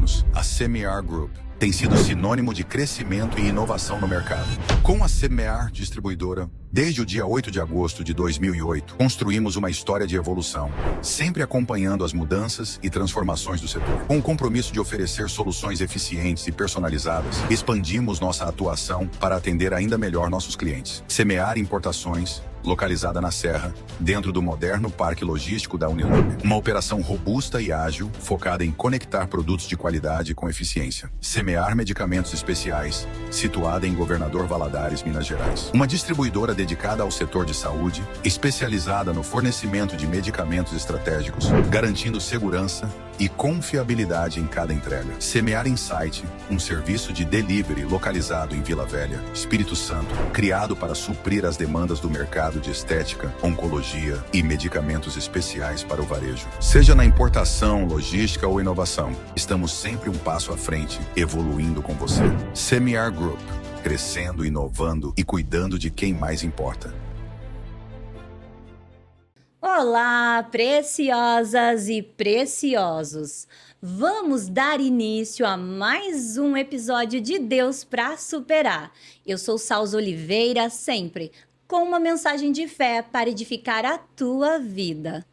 anos, a Semear Group tem sido sinônimo de crescimento e inovação no mercado. Com a Semear Distribuidora, desde o dia 8 de agosto de 2008, construímos uma história de evolução, sempre acompanhando as mudanças e transformações do setor. Com o compromisso de oferecer soluções eficientes e personalizadas, expandimos nossa atuação para atender ainda melhor nossos clientes. Semear Importações, localizada na Serra, dentro do moderno Parque Logístico da Unilog. Uma operação robusta e ágil, focada em conectar produtos de qualidade com eficiência. Semear Medicamentos Especiais, situada em Governador Valadares, Minas Gerais. Uma distribuidora dedicada ao setor de saúde, especializada no fornecimento de medicamentos estratégicos, garantindo segurança e confiabilidade em cada entrega. Semear Insight, um serviço de delivery localizado em Vila Velha, Espírito Santo, criado para suprir as demandas do mercado de estética, oncologia e medicamentos especiais para o varejo. Seja na importação, logística ou inovação, estamos sempre um passo à frente, evoluindo com você. Semear Group, crescendo, inovando e cuidando de quem mais importa. Olá, preciosas e preciosos! Vamos dar início a mais um episódio de Deus para Superar. Eu sou Salza Oliveira, sempre com uma mensagem de fé para edificar a tua vida.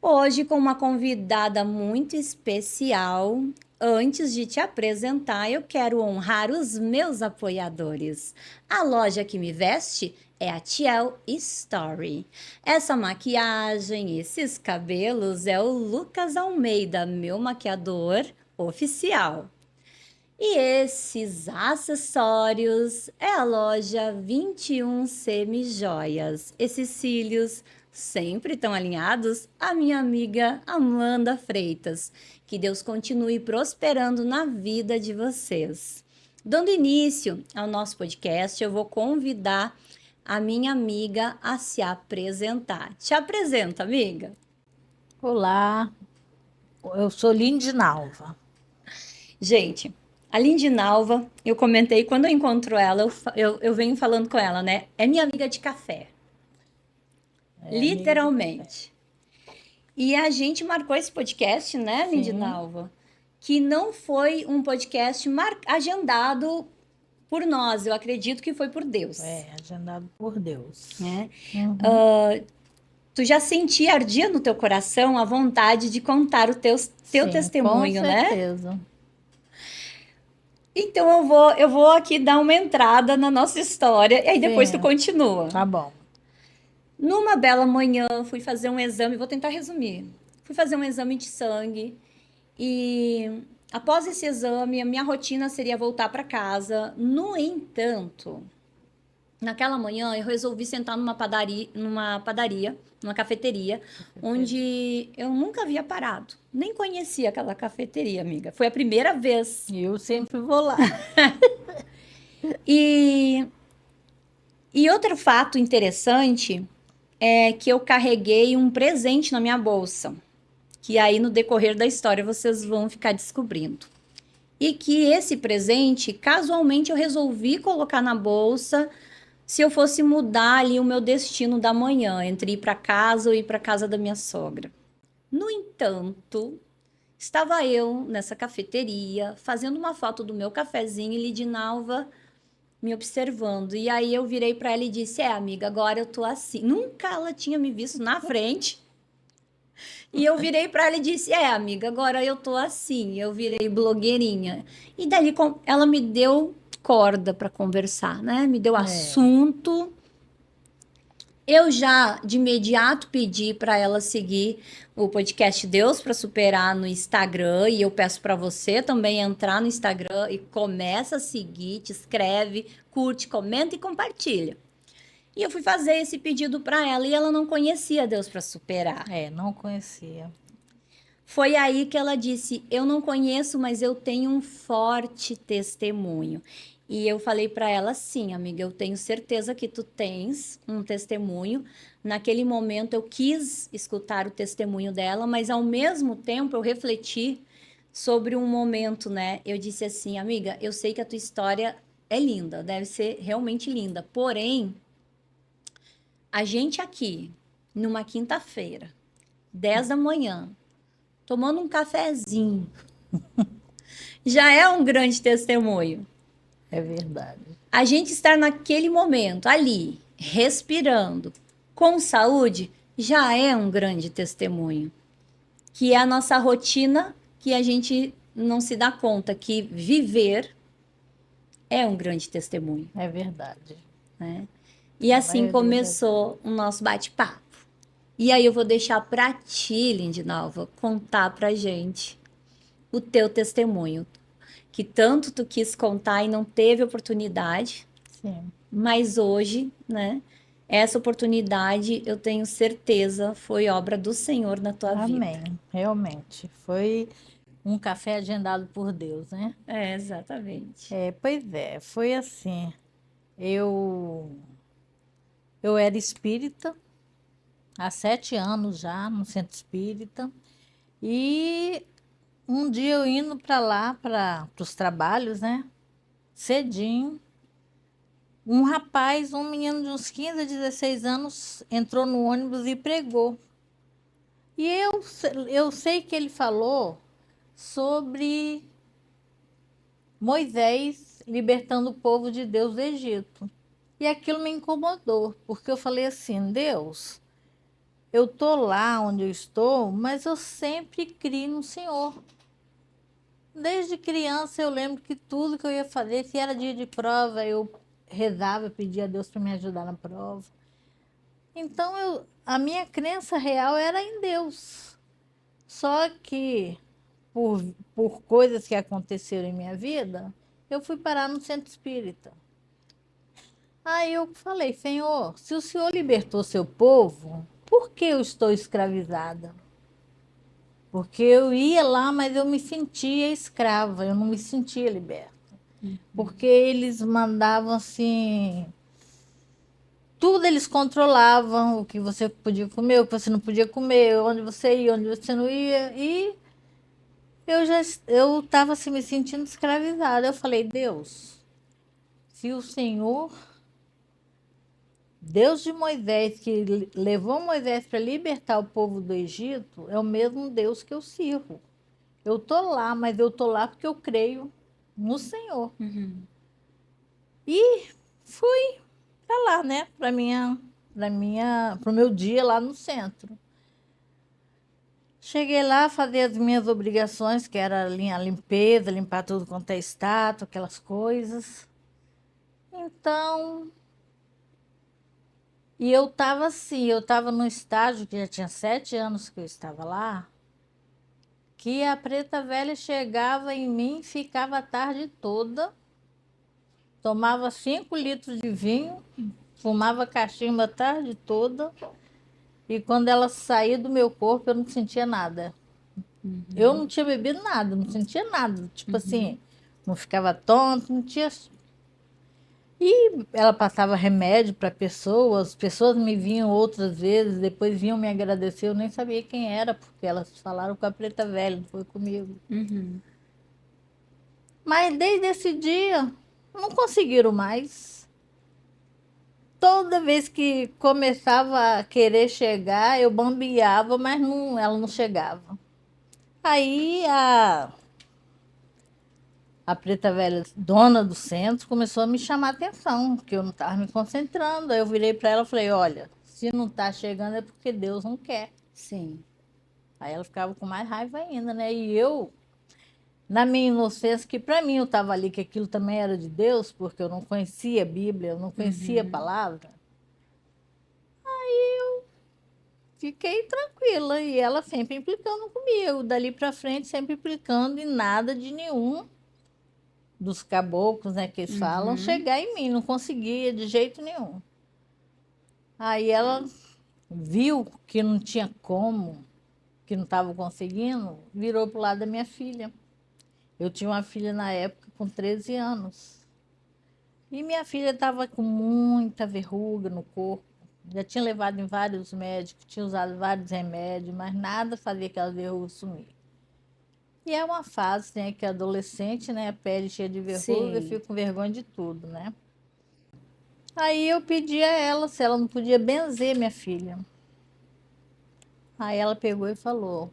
Hoje com uma convidada muito especial. Antes de te apresentar, eu quero honrar os meus apoiadores. A loja que me veste é a Tiel Story. Essa maquiagem, esses cabelos é o Lucas Almeida, meu maquiador oficial. E esses acessórios é a loja 21 Semijoias. Esses cílios sempre estão alinhados à minha amiga Amanda Freitas. Que Deus continue prosperando na vida de vocês. Dando início ao nosso podcast, eu vou convidar a minha amiga a se apresentar. Te apresenta, amiga. Olá, eu sou Lindinalva. Gente, a Lindinalva, eu comentei, quando eu encontro ela, eu venho falando com ela, né? É minha amiga de café. Literalmente. E a gente marcou esse podcast, né, Lindinalva? Que não foi um podcast agendado por nós, eu acredito que foi por Deus. Agendado por Deus. Né? Tu já sentia, ardia no teu coração a vontade de contar o teu testemunho, né? Com certeza. Então eu vou aqui dar uma entrada na nossa história e aí depois tu continua. Tá bom. Numa bela manhã, fui fazer um exame, vou tentar resumir. Fui fazer um exame de sangue e após esse exame, a minha rotina seria voltar para casa. No entanto, naquela manhã eu resolvi sentar numa cafeteria, onde eu nunca havia parado. Nem conhecia aquela cafeteria, amiga. Foi a primeira vez. Eu sempre vou lá. E outro fato interessante é que eu carreguei um presente na minha bolsa, que aí no decorrer da história vocês vão ficar descobrindo. E que esse presente, casualmente, eu resolvi colocar na bolsa se eu fosse mudar ali o meu destino da manhã, entre ir para casa ou ir para casa da minha sogra. No entanto, estava eu nessa cafeteria, fazendo uma foto do meu cafezinho e Lindinalva me observando. E aí eu virei para ela e disse, amiga, agora eu tô assim. Nunca ela tinha me visto na frente. E eu virei para ela e disse, amiga, agora eu tô assim. Eu virei blogueirinha. E daí ela me deu corda para conversar, né? Me deu assunto. Eu já, de imediato, pedi para ela seguir o podcast Deus para Superar no Instagram. E eu peço para você também entrar no Instagram e começa a seguir, te inscreve, curte, comenta e compartilha. E eu fui fazer esse pedido para ela e ela não conhecia Deus para Superar. Não conhecia. Foi aí que ela disse, eu não conheço, mas eu tenho um forte testemunho. E eu falei para ela, sim, amiga, eu tenho certeza que tu tens um testemunho. Naquele momento eu quis escutar o testemunho dela, mas ao mesmo tempo eu refleti sobre um momento, né? Eu disse assim, amiga, eu sei que a tua história é linda, deve ser realmente linda. Porém, a gente aqui, numa quinta-feira, 10 da manhã, tomando um cafezinho, já é um grande testemunho. É verdade. A gente estar naquele momento, ali, respirando, com saúde, já é um grande testemunho. Que é a nossa rotina, que a gente não se dá conta que viver é um grande testemunho, É verdade. né? E A assim maioria começou o nosso bate-papo. E aí eu vou deixar para ti, Lindinalva, contar pra gente o teu testemunho, que tanto tu quis contar e não teve oportunidade, Sim. mas hoje, né? Essa oportunidade, eu tenho certeza, foi obra do Senhor na tua vida. Amém. Realmente. Foi um café agendado por Deus, né? É, exatamente. Pois é, foi assim. Eu, eu era espírita há 7 anos já, no centro espírita. E um dia eu indo para lá, para os trabalhos, né? Cedinho, um rapaz, um menino de uns 15 a 16 anos, entrou no ônibus e pregou. E eu sei que ele falou sobre Moisés libertando o povo de Deus do Egito. E aquilo me incomodou, porque eu falei assim: Deus, eu estou lá onde eu estou, mas eu sempre criei no Senhor. Desde criança eu lembro que tudo que eu ia fazer, se era dia de prova, eu rezava, pedia a Deus para me ajudar na prova. Então a minha crença real era em Deus. Só que por coisas que aconteceram em minha vida, eu fui parar no centro espírita. Aí eu falei: Senhor, se o Senhor libertou seu povo, por que eu estou escravizada? Porque eu ia lá, mas eu me sentia escrava, eu não me sentia liberta. Porque eles mandavam assim, tudo eles controlavam, o que você podia comer, o que você não podia comer, onde você ia, onde você não ia. E eu estava assim, me sentindo escravizada. Eu falei: Deus, se o Senhor, Deus de Moisés, que levou Moisés para libertar o povo do Egito, é o mesmo Deus que eu sirvo. Eu tô lá, mas eu tô lá porque eu creio no Senhor. Uhum. E fui para lá, né? Para o meu dia lá no centro. Cheguei lá a fazer as minhas obrigações, que era a limpeza, limpar tudo quanto é estátua, aquelas coisas. Então, e eu estava assim, eu estava num estágio que já tinha 7 anos que eu estava lá, que a preta velha chegava em mim, ficava a tarde toda, tomava 5 litros de vinho, fumava cachimbo a tarde toda, e quando ela saía do meu corpo, eu não sentia nada. Eu não tinha bebido nada, não sentia nada. Tipo assim, não ficava tonto, não tinha. E ela passava remédio para pessoas, as pessoas me vinham outras vezes, depois vinham me agradecer, eu nem sabia quem era, porque elas falaram com a preta velha, não foi comigo. Uhum. Mas desde esse dia, não conseguiram mais. Toda vez que começava a querer chegar, eu bambeava, mas não, ela não chegava. Aí a preta velha, dona do centro, começou a me chamar a atenção, que eu não estava me concentrando. Aí eu virei para ela e falei: olha, se não está chegando é porque Deus não quer. Sim. Aí ela ficava com mais raiva ainda, né? E eu, na minha inocência, que para mim eu estava ali, que aquilo também era de Deus, porque eu não conhecia a Bíblia, eu não conhecia a palavra. Fiquei tranquila e ela sempre implicando comigo, dali para frente sempre implicando e nada de nenhum dos caboclos, né, que eles falam, chegar em mim, não conseguia de jeito nenhum. Aí ela viu que não tinha como, que não estava conseguindo, virou pro lado da minha filha. Eu tinha uma filha na época com 13 anos. E minha filha estava com muita verruga no corpo. Já tinha levado em vários médicos, tinha usado vários remédios, mas nada fazia aquela verruga sumir. E é uma fase, né, que é adolescente, né, a pele cheia de verruga, eu Sim. fico com vergonha de tudo, né? Aí eu pedi a ela se ela não podia benzer minha filha. Aí ela pegou e falou: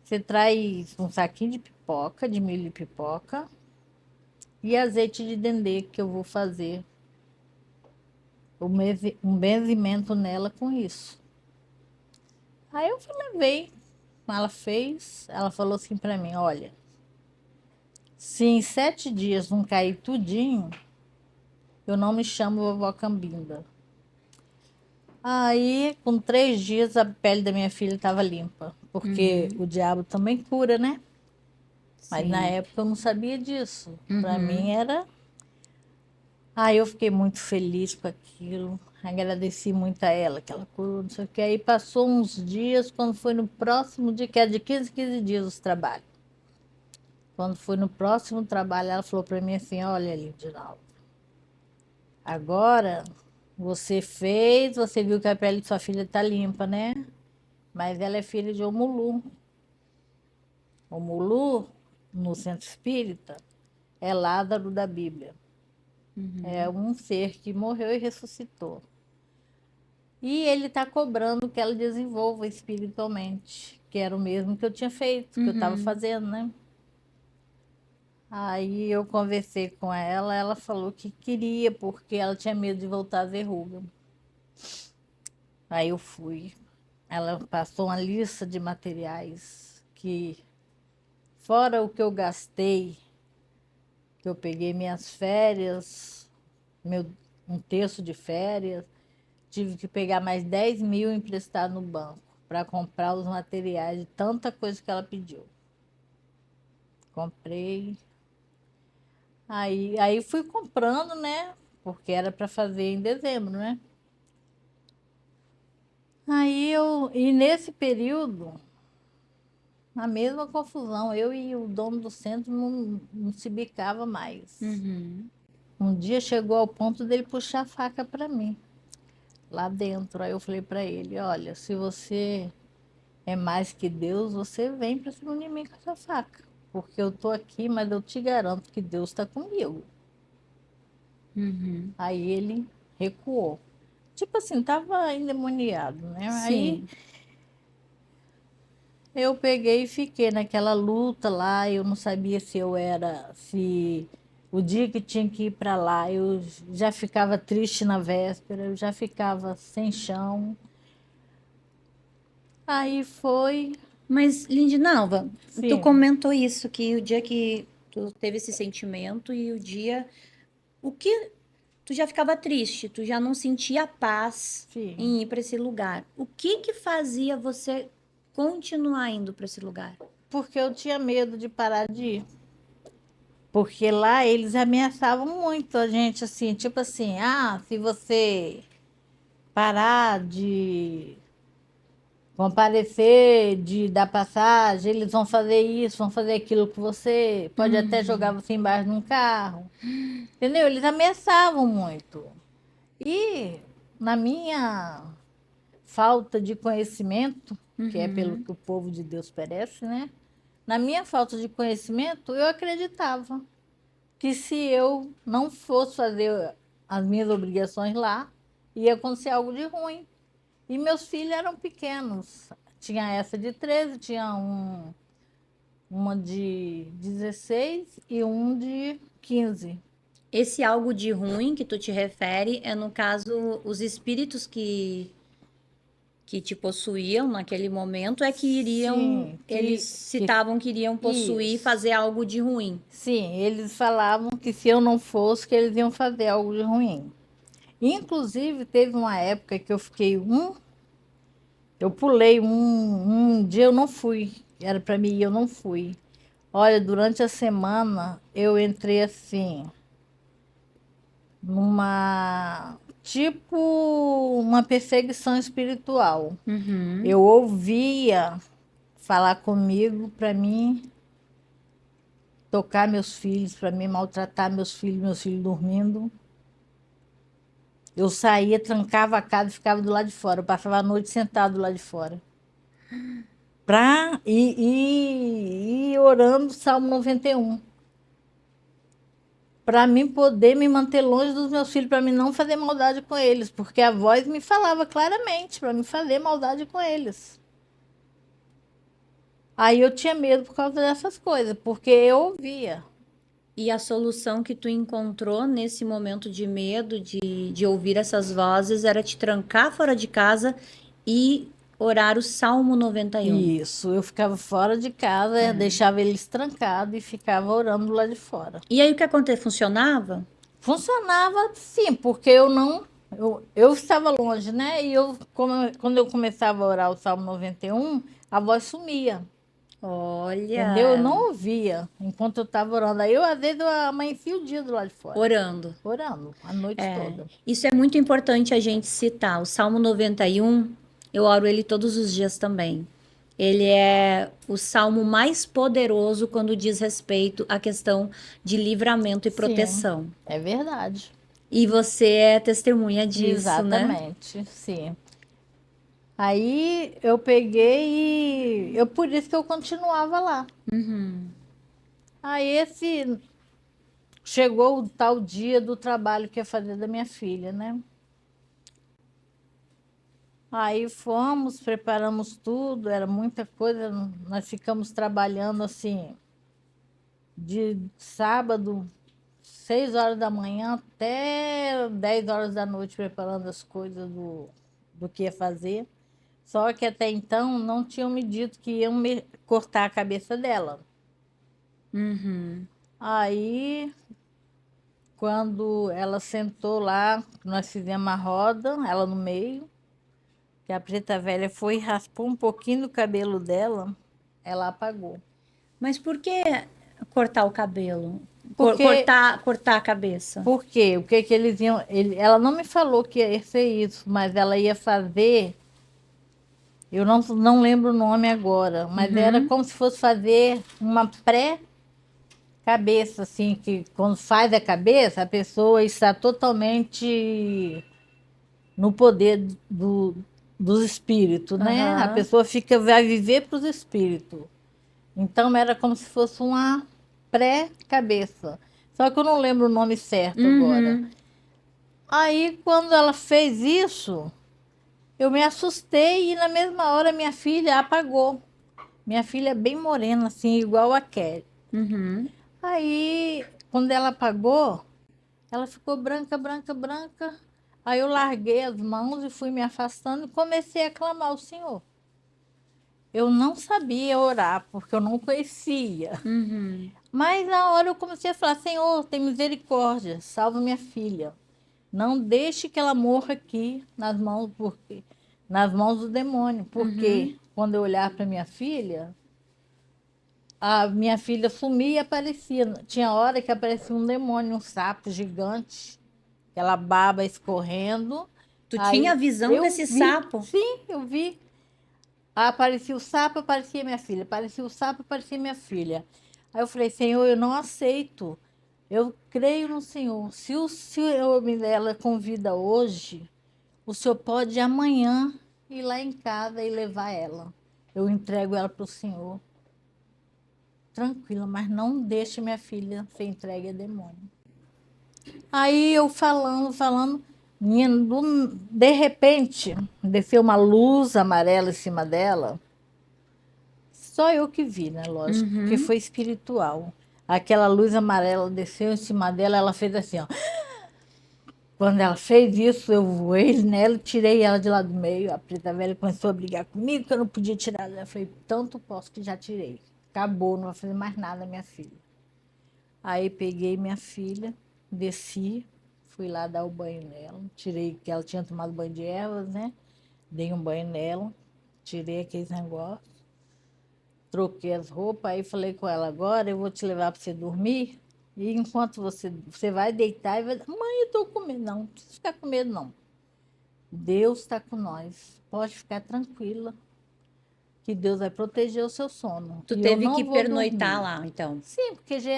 você traz um saquinho de pipoca pipoca, de milho e pipoca, e azeite de dendê, que eu vou fazer um benzimento nela com isso. Aí eu levei, ela fez, ela falou assim para mim, olha, se em 7 dias não cair tudinho, eu não me chamo vovó Cambinda. Aí, com 3 dias, a pele da minha filha estava limpa, porque o diabo também cura, né? Mas na época eu não sabia disso. Para mim era... Aí eu fiquei muito feliz com aquilo, agradeci muito a ela, que ela curou, não sei o que. Aí passou uns dias, quando foi no próximo dia, que era de 15 dias os trabalhos. Quando foi no próximo trabalho, ela falou para mim assim, olha, Lidinaldo, agora você fez, você viu que a pele de sua filha está limpa, né? Mas ela é filha de Omulu. Omulu, no centro espírita, é Lázaro da Bíblia. É um ser que morreu e ressuscitou. E ele está cobrando que ela desenvolva espiritualmente, que era o mesmo que eu tinha feito, que eu estava fazendo, né? Aí eu conversei com ela, ela falou que queria, porque ela tinha medo de voltar a verruga. Aí eu fui. Ela passou uma lista de materiais que, fora o que eu gastei, que eu peguei minhas férias, um terço de férias, tive que pegar mais 10 mil emprestado no banco para comprar os materiais de tanta coisa que ela pediu. Comprei. Aí fui comprando, né? Porque era para fazer em dezembro, né? E nesse período, a mesma confusão, eu e o dono do centro não se bicava mais. Um dia chegou ao ponto dele puxar a faca para mim, lá dentro. Aí eu falei para ele, olha, se você é mais que Deus, você vem para cima de mim com essa faca. Porque eu tô aqui, mas eu te garanto que Deus está comigo. Aí ele recuou. Tipo assim, tava endemoniado, né? Aí eu peguei e fiquei naquela luta lá, eu não sabia se o dia que tinha que ir para lá, eu já ficava triste na véspera, eu já ficava sem chão. Aí foi... Mas, Lindinalva, tu Sim. comentou isso, que o dia que tu teve esse sentimento e o dia... O que... Tu já ficava triste, tu já não sentia paz Sim. em ir para esse lugar. O que que fazia você continuar indo para esse lugar? Porque eu tinha medo de parar de ir. Porque lá eles ameaçavam muito a gente, assim, tipo assim, se você parar de comparecer, de dar passagem, eles vão fazer isso, vão fazer aquilo com você, pode até jogar você embaixo de um carro. Entendeu? Eles ameaçavam muito. E na minha falta de conhecimento, que é pelo que o povo de Deus perece, né? Na minha falta de conhecimento, eu acreditava que se eu não fosse fazer as minhas obrigações lá, ia acontecer algo de ruim. E meus filhos eram pequenos. Tinha essa de 13, tinha uma de 16 e um de 15. Esse algo de ruim que tu te refere é, no caso, os espíritos que te possuíam naquele momento é que iriam, Sim, eles citavam que iriam possuir e isso. fazer algo de ruim. Sim, eles falavam que se eu não fosse, que eles iam fazer algo de ruim. Inclusive, teve uma época que eu fiquei eu pulei um dia eu não fui, era para mim ir, eu não fui. Olha, durante a semana eu entrei assim, tipo uma perseguição espiritual. Eu ouvia falar comigo para mim tocar meus filhos, para mim maltratar meus filhos dormindo. Eu saía, trancava a casa e ficava do lado de fora. Eu passava a noite sentado do lado de fora. E orando o Salmo 91. Para mim poder me manter longe dos meus filhos, para mim não fazer maldade com eles. Porque a voz me falava claramente para mim fazer maldade com eles. Aí eu tinha medo por causa dessas coisas, porque eu ouvia. E a solução que tu encontrou nesse momento de medo de ouvir essas vozes era te trancar fora de casa e orar o Salmo 91. Isso, eu ficava fora de casa, deixava eles trancados e ficava orando lá de fora. E aí o que aconteceu? Funcionava? Funcionava sim, porque eu não. Eu estava longe, né? E quando eu começava a orar o Salmo 91, a voz sumia. Entendeu? Eu Olha, não ouvia enquanto eu estava orando. Aí eu, às vezes, eu amanhecia o dia do lado de fora, orando. orando a noite toda. Isso é muito importante a gente citar. O Salmo 91, eu oro ele todos os dias também. Ele é o salmo mais poderoso quando diz respeito à questão de livramento e Sim, proteção. é verdade. E você é testemunha disso, né? Exatamente, sim. Aí eu peguei e por isso que eu continuava lá. Aí chegou o tal dia do trabalho que ia fazer da minha filha, né? Aí fomos, preparamos tudo, era muita coisa. Nós ficamos trabalhando assim, de sábado, 6 horas da manhã até 10 horas da noite, preparando as coisas do que ia fazer. Só que até então não tinham me dito que iam cortar a cabeça dela. Uhum. Aí, quando ela sentou lá, nós fizemos a roda, ela no meio, que a preta velha foi e raspou um pouquinho do cabelo dela, ela apagou. Mas por que cortar o cabelo? Porque, Cortar a cabeça? por quê? O que que eles iam... ela não me falou que ia ser isso, mas ela ia fazer... Eu não lembro o nome agora, mas era como se fosse fazer uma pré-cabeça, assim, que quando faz a cabeça, a pessoa está totalmente no poder dos espíritos, né? A Aham. pessoa vai viver para os espíritos. Então era como se fosse uma pré-cabeça. Só que eu não lembro o nome certo agora. Uhum. Aí quando ela fez isso, eu me assustei e na mesma hora minha filha apagou. Minha filha é bem morena, assim, igual a Kelly. Uhum. Aí, quando ela apagou, ela ficou branca, branca, branca. Aí eu larguei as mãos e fui me afastando e comecei a clamar ao Senhor. Eu não sabia orar, porque eu não conhecia. Uhum. Mas na hora eu comecei a falar: Senhor, tem misericórdia, salva minha filha. Não deixe que ela morra aqui nas mãos do demônio. Porque quando eu olhar para minha filha, a minha filha sumia e aparecia. Tinha hora que aparecia um demônio, um sapo gigante, aquela baba escorrendo. Tu tinha Aí a visão eu desse vi, sapo? sim, eu vi. Aparecia o sapo, aparecia minha filha. Aparecia o sapo, aparecia minha filha. Aí eu falei: Senhor, eu não aceito. Eu creio no Senhor. Se ela convida hoje, o Senhor pode amanhã ir lá em casa e levar ela. Eu entrego ela para o Senhor. Tranquila, mas não deixe minha filha ser entregue a demônio. Aí eu falando, menina, de repente, desceu uma luz amarela em cima dela. Só eu que vi, né? Lógico, que foi espiritual. Aquela luz amarela desceu em cima dela, ela fez assim, ó. Quando ela fez isso, eu voei nela, tirei ela de lá do meio. A preta velha começou a brigar comigo, que eu não podia tirar ela. Eu falei: tanto posso que já tirei. Acabou, não vai fazer mais nada, minha filha. Aí peguei minha filha, desci, fui lá dar o banho nela. Tirei, que ela tinha tomado banho de ervas, né? Dei um banho nela, tirei aqueles negócios, troquei as roupas, aí falei com ela: agora eu vou te levar para você dormir. E enquanto você vai deitar e vai dizer: mãe, eu tô com medo. Não, não precisa ficar com medo, não. Deus está com nós. Pode ficar tranquila, que Deus vai proteger o seu sono. Tu E eu teve não que vou pernoitar dormir. lá, então. Sim, porque já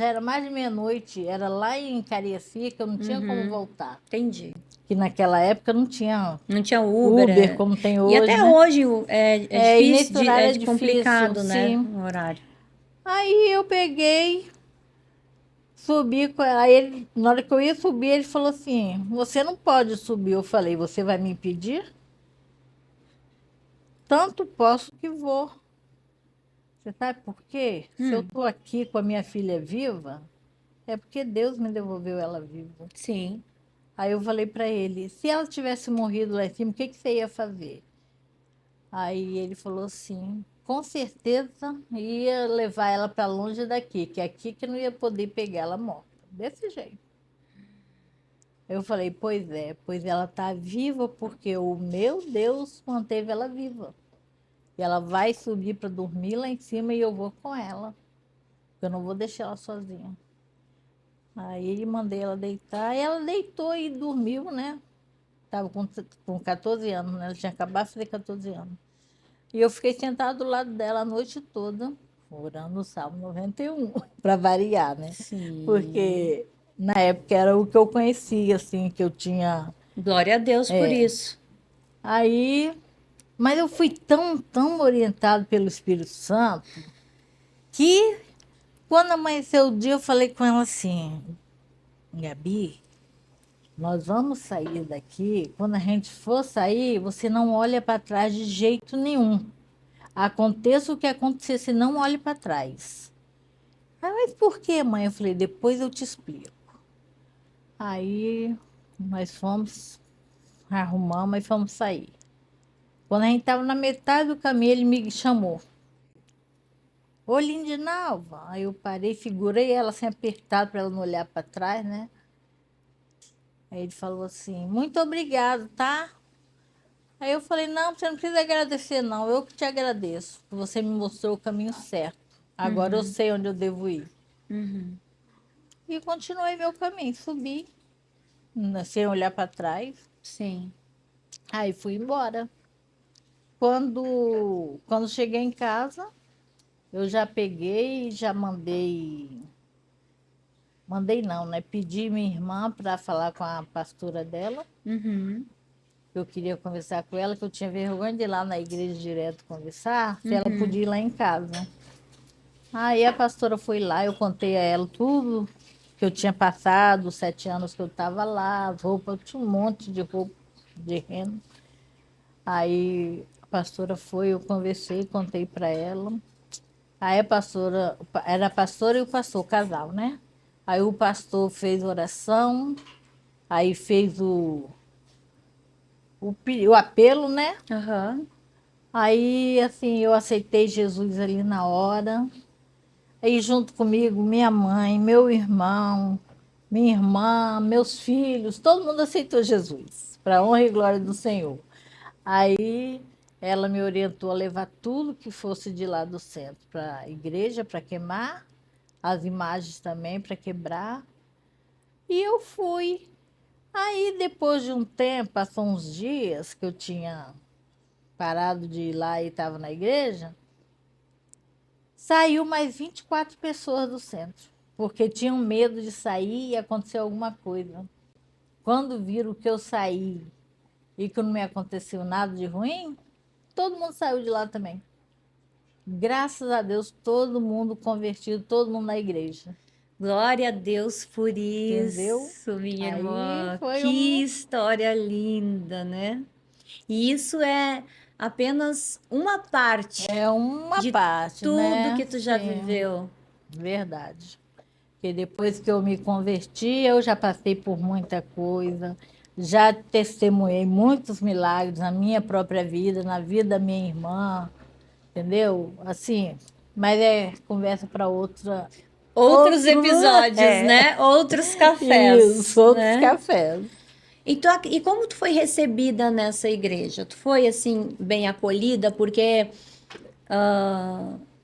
era mais de meia-noite, era lá em Cariacica, eu não tinha como voltar. Entendi. Que naquela época não tinha Não tinha Uber. Uber como tem E hoje, até né? hoje é E nesse difícil, horário é é de difícil, complicado, né? sim. O horário. Aí eu peguei, subi com ela. Aí na hora que eu ia subir, ele falou assim: você não pode subir. Eu falei: você vai me impedir? Tanto posso que vou. Você sabe por quê? Se eu tô aqui com a minha filha viva, é porque Deus me devolveu ela viva. Sim. Aí eu falei para ele, se ela tivesse morrido lá em cima, o que que você ia fazer? Aí ele falou assim, com certeza ia levar ela para longe daqui, que é aqui que não ia poder pegar ela morta. Desse jeito. Eu falei, pois ela está viva porque o meu Deus manteve ela viva. E ela vai subir para dormir lá em cima e eu vou com ela. Eu não vou deixar ela sozinha. Aí mandei ela deitar, e ela deitou e dormiu, né? Estava com 14 anos, né? Ela tinha acabado de fazer 14 anos. E eu fiquei sentada do lado dela a noite toda, orando o Salmo 91, para variar, né? Sim. Porque na época era o que eu conhecia, assim, que eu tinha. Glória a Deus por isso. Aí, mas eu fui tão orientado pelo Espírito Santo que quando amanheceu o dia eu falei com ela assim, Gabi, nós vamos sair daqui. Quando a gente for sair, você não olha para trás de jeito nenhum. Aconteça o que acontecer, você não olhe para trás. Aí, mas por quê, mãe? Eu falei, depois eu te explico. Aí nós fomos, arrumamos e fomos sair. Quando a gente estava na metade do caminho, ele me chamou. Ô, Lindinalva. Aí eu parei, segurei ela assim apertado para ela não olhar para trás, né? Aí ele falou assim, muito obrigado, tá? Aí eu falei, não, você não precisa agradecer, não. Eu que te agradeço. Você me mostrou o caminho certo. Agora eu sei onde eu devo ir. E continuei meu caminho. Subi, sem olhar para trás. Sim. Aí fui embora. Quando cheguei em casa, eu já peguei e já mandei. Mandei não, né? Pedi minha irmã para falar com a pastora dela. Uhum. Eu queria conversar com ela, que eu tinha vergonha de ir lá na igreja direto conversar, se ela podia ir lá em casa. Aí a pastora foi lá, eu contei a ela tudo que eu tinha passado, os 7 anos que eu estava lá, as roupas, tinha um monte de roupa de renda. Aí a pastora foi, eu conversei, contei para ela. Aí a pastora, era a pastora e o pastor, o casal, né? Aí o pastor fez oração, aí fez o apelo, né? Aham. Aí, assim, eu aceitei Jesus ali na hora. Aí, junto comigo, minha mãe, meu irmão, minha irmã, meus filhos, todo mundo aceitou Jesus, para a honra e glória do Senhor. Aí, ela me orientou a levar tudo que fosse de lá do centro para a igreja, para queimar, as imagens também para quebrar. E eu fui. Aí, depois de um tempo, passou uns dias que eu tinha parado de ir lá e estava na igreja, saiu mais 24 pessoas do centro, porque tinham medo de sair e acontecer alguma coisa. Quando viram que eu saí e que não me aconteceu nada de ruim, todo mundo saiu de lá também. Graças a Deus, todo mundo convertido, todo mundo na igreja. Glória a Deus por Entendeu? isso, minha Aí irmã. foi Que história linda, né? E isso é apenas uma parte uma de parte, tudo que né? tu já Sim, viveu. verdade. Porque depois que eu me converti, eu já passei por muita coisa, já testemunhei muitos milagres na minha própria vida, na vida da minha irmã, entendeu? Assim, mas é conversa para Outros outro, episódios, né? Outros cafés, isso, outros né? cafés. E como tu foi recebida nessa igreja? Tu foi, assim, bem acolhida? Porque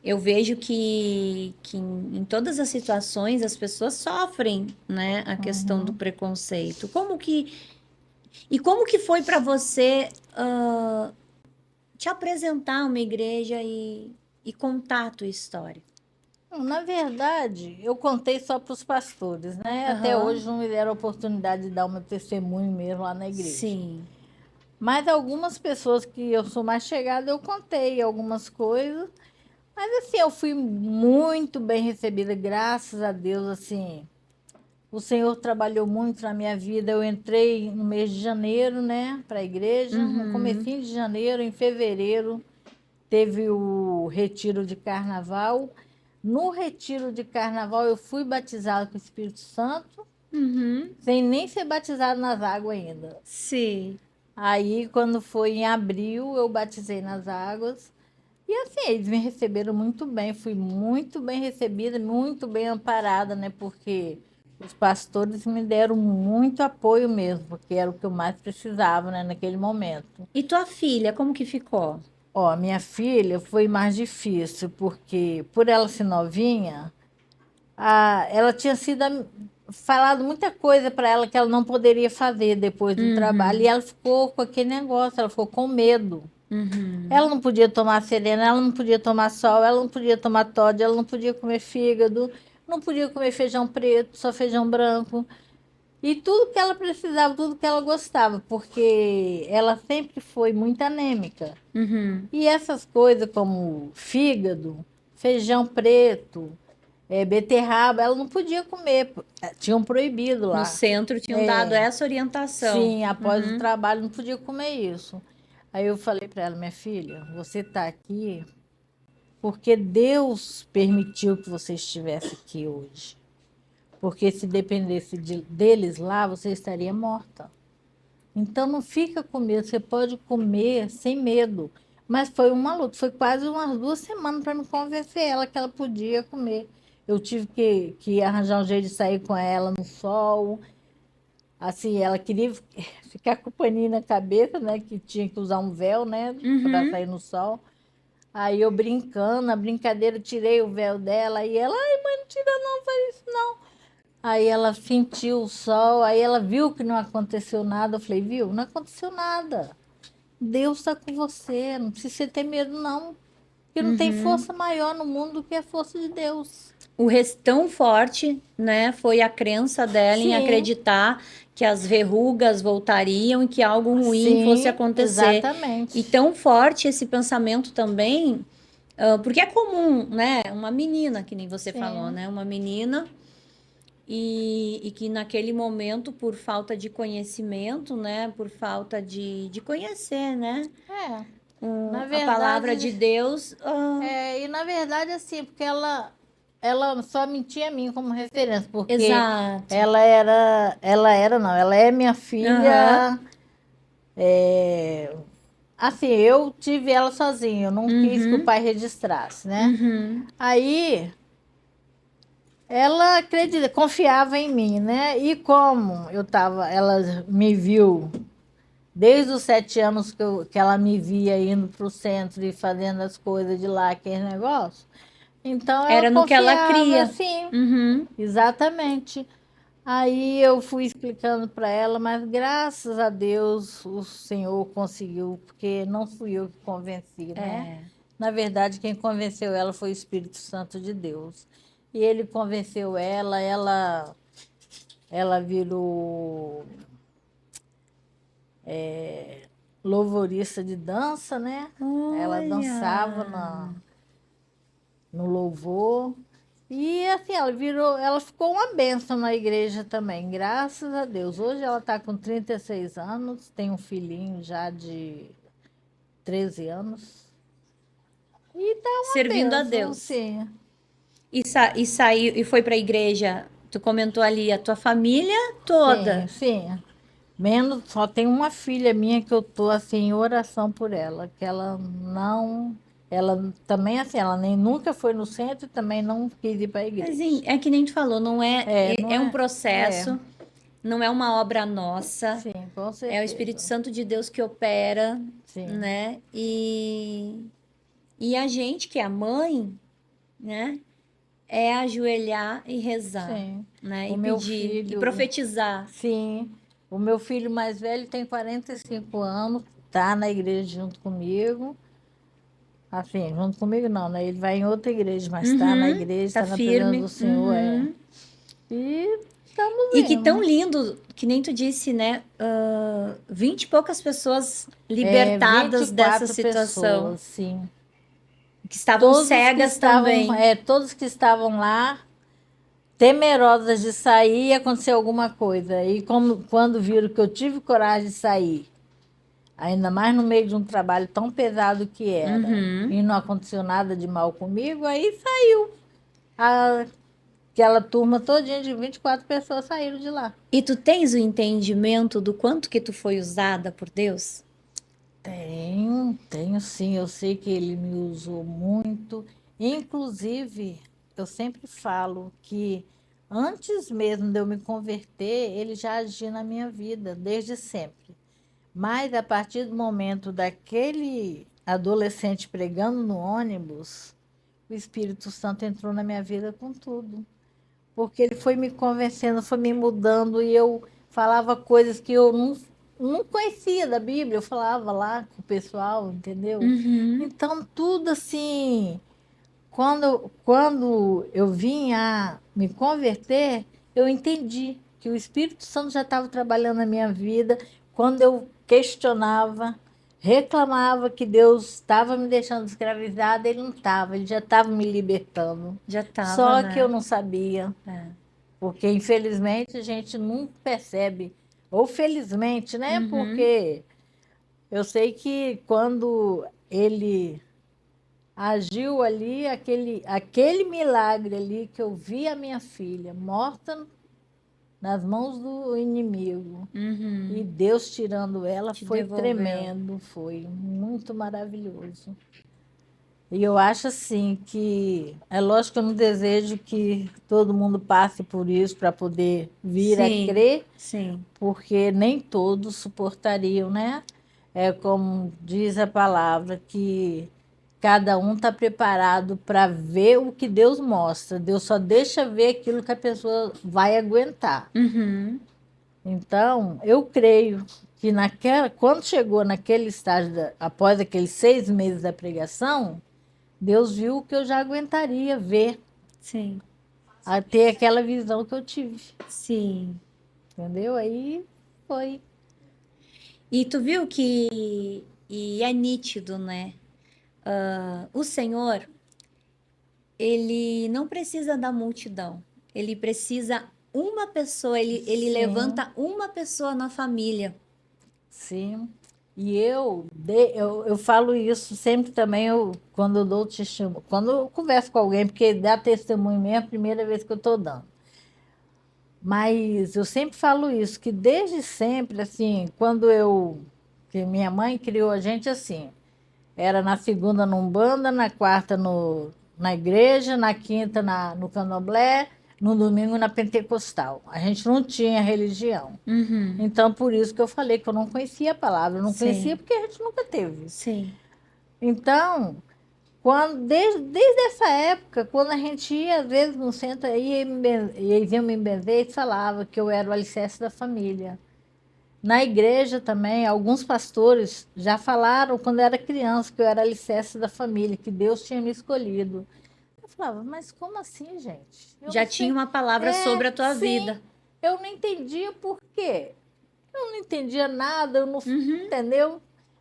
eu vejo que em todas as situações as pessoas sofrem, né? A questão do preconceito. Como que foi para você te apresentar uma igreja e contar a tua história? Na verdade, eu contei só para os pastores, né? Até Aham. hoje não me deram a oportunidade de dar o meu testemunho mesmo lá na igreja. Sim. Mas algumas pessoas que eu sou mais chegada, eu contei algumas coisas. Mas assim, eu fui muito bem recebida, graças a Deus, assim. O Senhor trabalhou muito na minha vida. Eu entrei no mês de janeiro, né, para a igreja. No Uhum. comecinho de janeiro, em fevereiro, teve o retiro de carnaval. No retiro de carnaval, eu fui batizada com o Espírito Santo, Uhum. sem nem ser batizada nas águas ainda. Sim. Aí, quando foi em abril, eu batizei nas águas. E assim, eles me receberam muito bem, fui muito bem recebida, muito bem amparada, né? Porque os pastores me deram muito apoio mesmo, porque era o que eu mais precisava, né, naquele momento. E tua filha, como que ficou? Ó, minha filha foi mais difícil, porque por ela ser novinha, ela tinha sido falado muita coisa para ela que ela não poderia fazer depois do trabalho, e ela ficou com aquele negócio, ela ficou com medo. Uhum. Ela não podia tomar serena, ela não podia tomar sol, ela não podia tomar Toddy, ela não podia comer fígado, não podia comer feijão preto, só feijão branco. E tudo que ela precisava, tudo que ela gostava, porque ela sempre foi muito anêmica. Uhum. E essas coisas como fígado, feijão preto, beterraba, ela não podia comer, tinham proibido No lá. centro tinham dado essa orientação. Sim, após o Uhum. trabalho não podia comer isso. Aí eu falei para ela, minha filha, você está aqui porque Deus permitiu que você estivesse aqui hoje. Porque se dependesse deles lá, você estaria morta. Então não fica com medo, você pode comer sem medo. Mas foi uma luta, foi quase umas 2 semanas para me convencer ela que ela podia comer. Eu tive que arranjar um jeito de sair com ela no sol. Assim, ela queria ficar com o paninho na cabeça, né? Que tinha que usar um véu, né? Para Uhum. sair no sol. Aí eu brincando, na brincadeira, tirei o véu dela. E ela, ai, mãe, não tira não, faz isso não. Aí ela sentiu o sol, aí ela viu que não aconteceu nada. Eu falei, viu? Não aconteceu nada. Deus está com você, não precisa ter medo, não. Porque não tem força maior no mundo do que a força de Deus. Tão forte, né, foi a crença dela em Sim, acreditar que as verrugas voltariam e que algo ruim fosse sim, acontecer. E exatamente. tão forte esse pensamento também, porque é comum, né, uma menina, que nem você falou, Sim, né, uma menina, e que naquele momento, por falta de conhecimento, né, por falta de conhecer, né, é. Na a palavra verdade, de Deus, e na verdade, assim, porque ela só mentia a mim como referência, porque exato. ela é minha Aham. filha. Assim, eu tive ela sozinha, eu não quis que o Uhum. pai registrasse, né? Uhum. Aí ela confiava em mim, né? E como ela me viu desde os 7 anos que ela me via indo para o centro e fazendo as coisas de lá, aquele negócio. Então ela Era no que ela confiava, cria. sim, Uhum. exatamente. Aí eu fui explicando para ela, mas graças a Deus o Senhor conseguiu, porque não fui eu que convenci, né? É. Na verdade, quem convenceu ela foi o Espírito Santo de Deus. E ele convenceu ela virou louvorista de dança, né? Ela dançava Olha. no louvor. E assim, ela ficou uma bênção na igreja também, graças a Deus. Hoje ela está com 36 anos, tem um filhinho já de 13 anos. E tá uma Servindo a bênção, Deus. sim. E saiu e foi para a igreja. Tu comentou ali a tua família Sim, toda. sim. Menos, só tem uma filha minha que eu tô assim em oração por ela, que ela também assim, ela nem nunca foi no centro e também não quis ir para a Mas igreja. é que nem tu falou, não é, Não é um é? É, processo, não é uma obra nossa. sim, com É o Espírito certeza. Santo de Deus que opera, Sim, né? E a gente que é a mãe, né? É ajoelhar e rezar, sim. né? O E meu pedir e filho, profetizar. sim, o meu filho mais velho tem 45 anos, tá na igreja junto comigo. Assim, junto comigo não, né? Ele vai em outra igreja, mas está na Uhum, igreja, tá está na presença do firme. Senhor, é. Uhum. E estamos E que tão indo. lindo, que nem tu disse, né? 20 e poucas pessoas Vinte e libertadas dessa quatro situação, pessoas, sim. que estavam cegas também. Todos que estavam lá, temerosas de sair e acontecer alguma coisa. E quando viram que eu tive coragem de sair, ainda mais no meio de um trabalho tão pesado que era, Uhum. e não aconteceu nada de mal comigo, aí saiu. Aquela turma todinha de 24 pessoas saíram de lá. E tu tens o entendimento do quanto que tu foi usada por Deus? Tenho sim. Eu sei que ele me usou muito. Inclusive, eu sempre falo que antes mesmo de eu me converter, ele já agia na minha vida, desde sempre. Mas a partir do momento daquele adolescente pregando no ônibus, o Espírito Santo entrou na minha vida com tudo. Porque ele foi me convencendo, foi me mudando e eu falava coisas que eu não conhecia da Bíblia, eu falava lá com o pessoal, entendeu? Uhum. Então, tudo assim, quando eu vim a me converter, eu entendi que o Espírito Santo já estava trabalhando na minha vida. Quando eu questionava, reclamava que Deus estava me deixando escravizada, ele não estava, ele já estava me libertando. Já tava, Só que eu né? não sabia, É. porque infelizmente a gente não percebe, ou felizmente, né? Uhum. Porque eu sei que quando ele agiu ali, aquele milagre ali que eu vi a minha filha morta nas mãos do inimigo e Uhum. Deus tirando ela, Te foi devolveu. tremendo, foi muito maravilhoso. E eu acho assim que é lógico que eu não desejo que todo mundo passe por isso para poder vir a Sim, crer, sim. porque nem todos suportariam, né? É como diz a palavra, que cada um está preparado para ver o que Deus mostra. Deus só deixa ver aquilo que a pessoa vai aguentar. Uhum. Então, eu creio que quando chegou naquele estágio, após aqueles 6 meses da pregação, Deus viu que eu já aguentaria ver, Sim, a ter aquela visão que eu tive, sim. entendeu? Aí foi. E tu viu que e é nítido, né? O Senhor, ele não precisa da multidão. Ele precisa uma pessoa, ele Sim, levanta uma pessoa na família. sim. E eu falo isso sempre também, quando eu dou testemunho, quando eu converso com alguém, porque dar testemunho mesmo é a primeira vez que eu estou dando. Mas eu sempre falo isso, que desde sempre, assim, que minha mãe criou a gente assim, era na segunda na Umbanda, na quarta na igreja, na quinta no Candomblé, no domingo na Pentecostal. A gente não tinha religião. Uhum. Então, por isso que eu falei que eu não conhecia a palavra. Eu não conhecia Sim, porque a gente nunca teve. sim. Então, desde essa época, quando a gente ia, às vezes, no centro, eles iam me benzer, eles falavam que eu era o alicerce da família. Na igreja também, alguns pastores já falaram quando eu era criança que eu era alicerce da família, que Deus tinha me escolhido. Eu falava, mas como assim, gente? Eu Já não tinha sei. uma palavra É, sobre a tua sim, vida. eu não entendia por quê. Eu não entendia nada, eu não, Uhum. entendeu?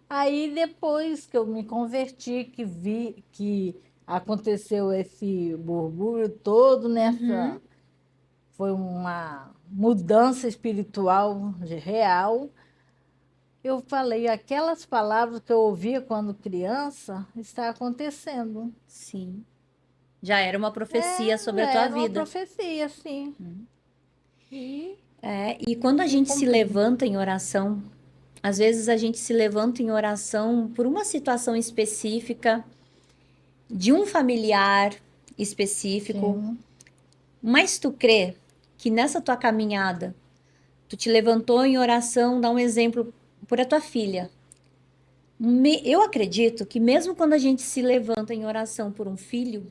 Aí depois que eu me converti, que vi que aconteceu esse burburinho todo Uhum. foi uma mudança espiritual real. Eu falei, aquelas palavras que eu ouvia quando criança, está acontecendo. Sim. Já era uma profecia sobre a tua Era uma vida. profecia, sim. E É, e quando a se gente se cumpriu. levanta em oração, às vezes a gente se levanta em oração por uma situação específica, de um familiar específico, Sim, mas tu crê que nessa tua caminhada, tu te levantou em oração, dá um exemplo por a tua filha. Eu acredito que mesmo quando a gente se levanta em oração por um filho,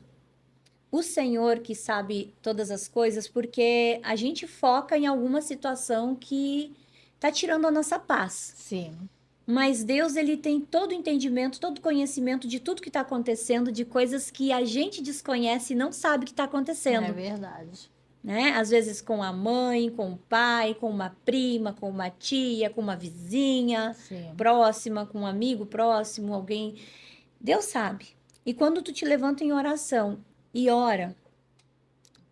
o Senhor que sabe todas as coisas, porque a gente foca em alguma situação que tá tirando a nossa paz. sim, Mas Deus, ele tem todo o entendimento, todo o conhecimento de tudo que está acontecendo, de coisas que a gente desconhece e não sabe que está é acontecendo, verdade. né? Às vezes com a mãe, com o pai, com uma prima, com uma tia, com uma vizinha Sim. próxima, com um amigo próximo, alguém. Deus sabe. E quando tu te levanta em oração e ora,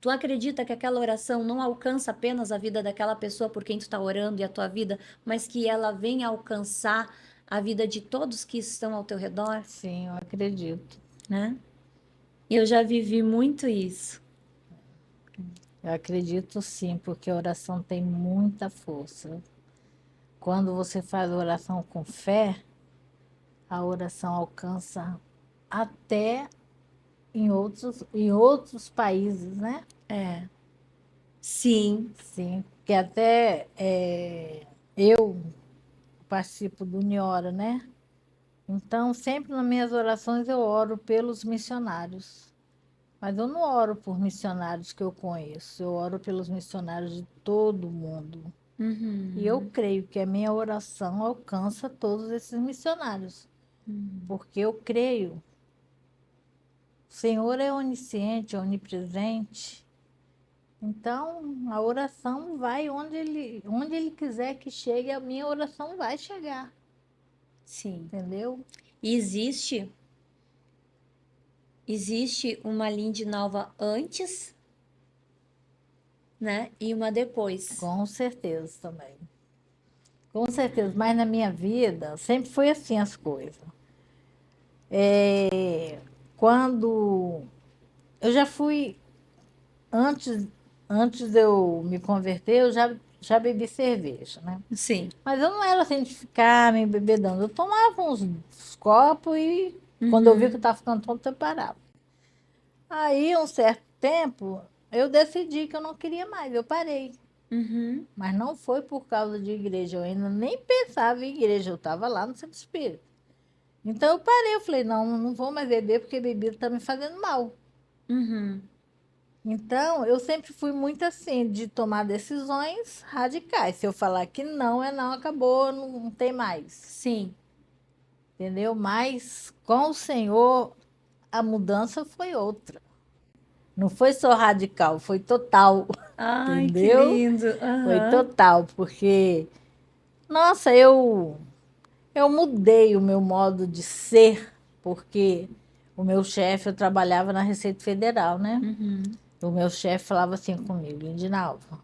tu acredita que aquela oração não alcança apenas a vida daquela pessoa por quem tu está orando e a tua vida, mas que ela vem alcançar a vida de todos que estão ao teu redor, Sim, eu acredito. né? Eu já vivi muito isso. Eu acredito sim, porque a oração tem muita força. Quando você faz a oração com fé, a oração alcança até em outros países, né? Sim. Sim, que até eu participo do Uniora, né? Então, sempre nas minhas orações eu oro pelos missionários. Mas eu não oro por missionários que eu conheço, eu oro pelos missionários de todo o mundo. E eu creio que a minha oração alcança todos esses missionários. Porque eu creio. O Senhor é onisciente, é onipresente. Então, a oração vai onde ele quiser que chegue, a minha oração vai chegar. Sim. Entendeu? E existe uma Linde Nova antes, né? E uma depois. Com certeza também. Com certeza. Mas na minha vida, sempre foi assim as coisas. Quando eu já fui, antes de eu me converter, eu já bebi cerveja, né? Sim. Mas eu não era assim de ficar me bebedando. Eu tomava uns copos e quando eu vi que eu estava ficando tonta, eu parava. Aí, um certo tempo, eu decidi que eu não queria mais, eu parei. Uhum. Mas não foi por causa de igreja, eu ainda nem pensava em igreja, eu estava lá no centro espírita. Então eu parei, eu falei, não vou mais beber porque bebida está me fazendo mal. Uhum. Então, eu sempre fui muito assim, de tomar decisões radicais. Se eu falar que não, é não, acabou, não tem mais. Sim. Entendeu? Mas com o Senhor, a mudança foi outra. Não foi só radical, foi total. Ai, que Entendeu? lindo. Foi Aham. total, porque, nossa, eu mudei o meu modo de ser, porque o meu chefe, eu trabalhava na Receita Federal, né? Uhum. O meu chefe falava assim comigo, Lindinalva.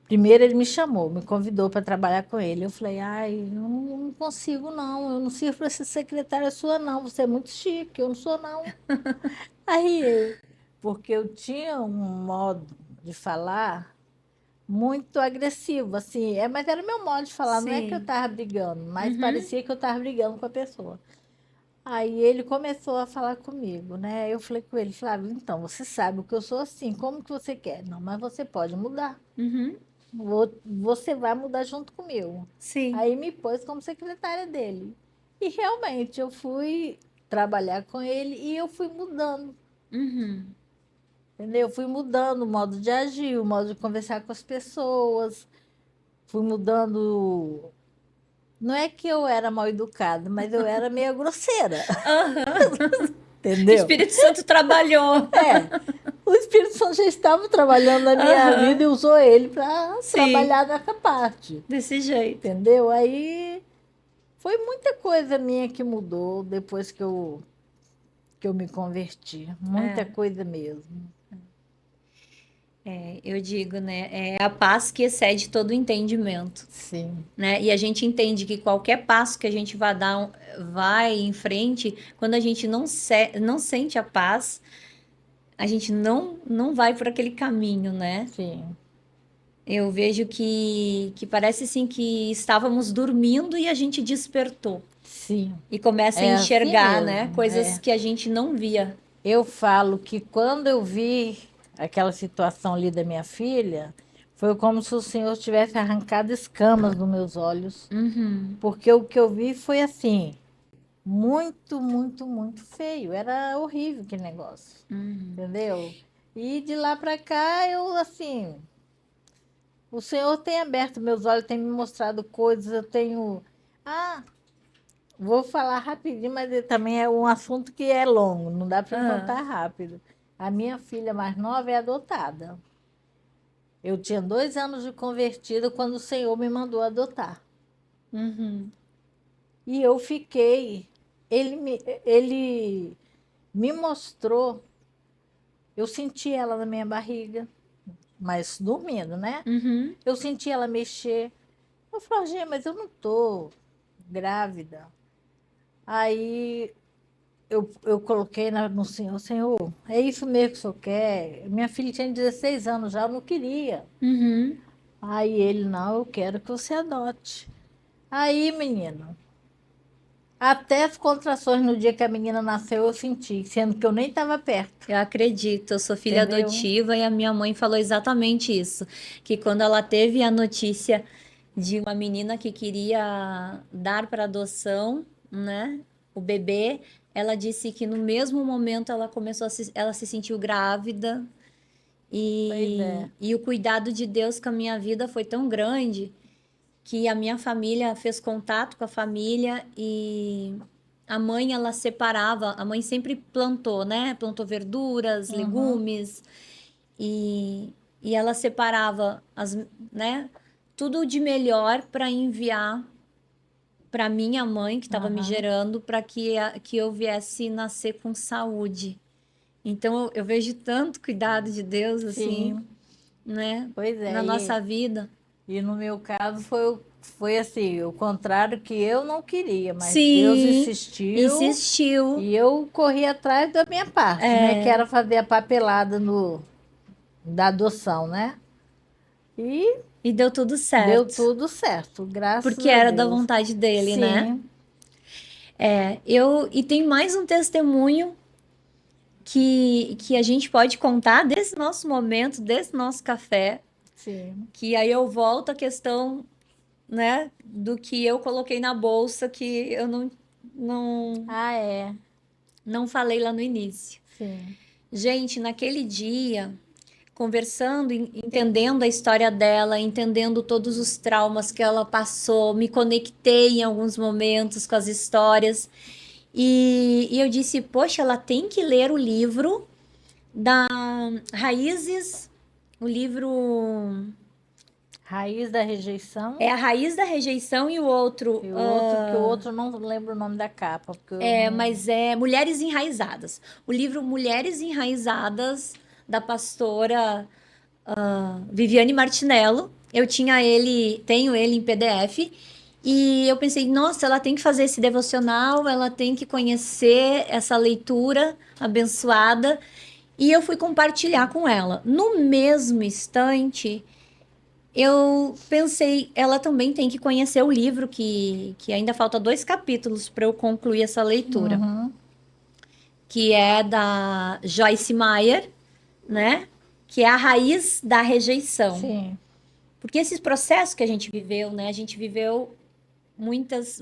Primeiro ele me chamou, me convidou para trabalhar com ele. Eu falei, ai, eu não consigo não, eu não sirvo para ser secretária sua não, você é muito chique, eu não sou não. Porque eu tinha um modo de falar muito agressivo, assim, mas era meu modo de falar, não é que eu Sim. estava brigando, mas Uhum. parecia que eu estava brigando com a pessoa. Aí ele começou a falar comigo, né? Eu falei com ele, Flávio, então, você sabe que eu sou assim, como que você quer? Não, mas você pode mudar. Uhum. Você vai mudar junto comigo. Sim. Aí me pôs como secretária dele. E realmente eu fui trabalhar com ele e eu fui mudando. Uhum. Entendeu? Eu fui mudando o modo de agir, o modo de conversar com as pessoas. Fui mudando. Não é que eu era mal educada, mas eu era meio grosseira. Entendeu? Espírito Santo trabalhou. O Espírito Santo já estava trabalhando na minha Aham. vida e usou ele para Sim. trabalhar nessa parte. Desse jeito. Entendeu? Aí foi muita coisa minha que mudou depois que eu me converti. Muita coisa mesmo. Eu digo, né? É a paz que excede todo o entendimento, Sim, né? E a gente entende que qualquer passo que a gente vai dar, vai em frente, quando a gente não sente a paz, a gente não vai por aquele caminho, né? sim, Eu vejo que parece assim que estávamos dormindo e a gente despertou. sim. E começa a É assim enxergar, né? mesmo. Coisas que a gente não via. Eu falo que quando eu vi aquela situação ali da minha filha, foi como se o Senhor tivesse arrancado escamas dos meus olhos. Uhum. Porque o que eu vi foi assim, muito, muito, muito feio. Era horrível aquele negócio. Uhum. Entendeu? E de lá para cá, eu assim. O Senhor tem aberto meus olhos, tem me mostrado coisas. Eu tenho. Ah, vou falar rapidinho, mas também é um assunto que é longo, não dá para Ah. contar rápido. A minha filha mais nova é adotada. Eu tinha 2 anos de convertida quando o Senhor me mandou adotar. Uhum. E eu fiquei. Ele me mostrou. Eu senti ela na minha barriga, mas dormindo, né? Uhum. Eu senti ela mexer. Eu falei, gente, mas eu não tô. grávida. Aí eu coloquei no Senhor, Senhor, é isso mesmo que o Senhor quer? Minha filha tinha 16 anos já, eu não queria. Uhum. Aí ele, não, eu quero que você adote. Aí, menino, até as contrações no dia que a menina nasceu eu senti, sendo que eu nem estava perto, Eu acredito, eu sou filha entendeu? adotiva e a minha mãe falou exatamente isso, que quando ela teve a notícia de uma menina que queria dar para adoção, né, o bebê, ela disse que no mesmo momento ela ela se sentiu grávida Pois e, é. e o cuidado de Deus com a minha vida foi tão grande que a minha família fez contato com a família e a mãe ela separava, a mãe sempre plantou, né? Plantou verduras, Uhum, legumes e ela separava né? Tudo de melhor para enviar para minha mãe que estava me aham, gerando para que eu viesse nascer com saúde. Então eu vejo tanto cuidado de Deus assim, sim, né? pois Na é. nossa vida. E no meu caso foi assim, o contrário que eu não queria, mas Deus Sim, insistiu insistiu. e eu corri atrás da minha parte, né? Que É, era fazer a papelada da adoção, né? E e deu tudo deu certo, tudo certo, graças porque a era da Deus. vontade dele, né? Sim, E tem mais um testemunho que a gente pode contar desse nosso momento, desse nosso café, sim. que aí eu volto à questão, né, do que eu coloquei na bolsa que eu não, Ah, é. não falei lá no início. Sim, Gente, naquele dia, conversando, entendendo a história dela, entendendo todos os traumas que ela passou, me conectei em alguns momentos com as histórias. E eu disse, poxa, ela tem que ler o livro da Raízes, o livro raiz da rejeição. é A Raiz da Rejeição e o outro, E o outro, que o outro eu não lembro o nome da capa, porque eu não. mas é Mulheres Enraizadas. O livro Mulheres Enraizadas, da pastora Viviane Martinello. Eu tinha ele, tenho ele em PDF. E eu pensei, nossa, ela tem que fazer esse devocional, ela tem que conhecer essa leitura abençoada. E eu fui compartilhar com ela. No mesmo instante, eu pensei, ela também tem que conhecer o livro, que ainda falta 2 capítulos para eu concluir essa leitura, Uhum, que é da Joyce Meyer, né? Que é a raiz da rejeição. sim, Porque esses processos que a gente viveu, né? A gente viveu muitos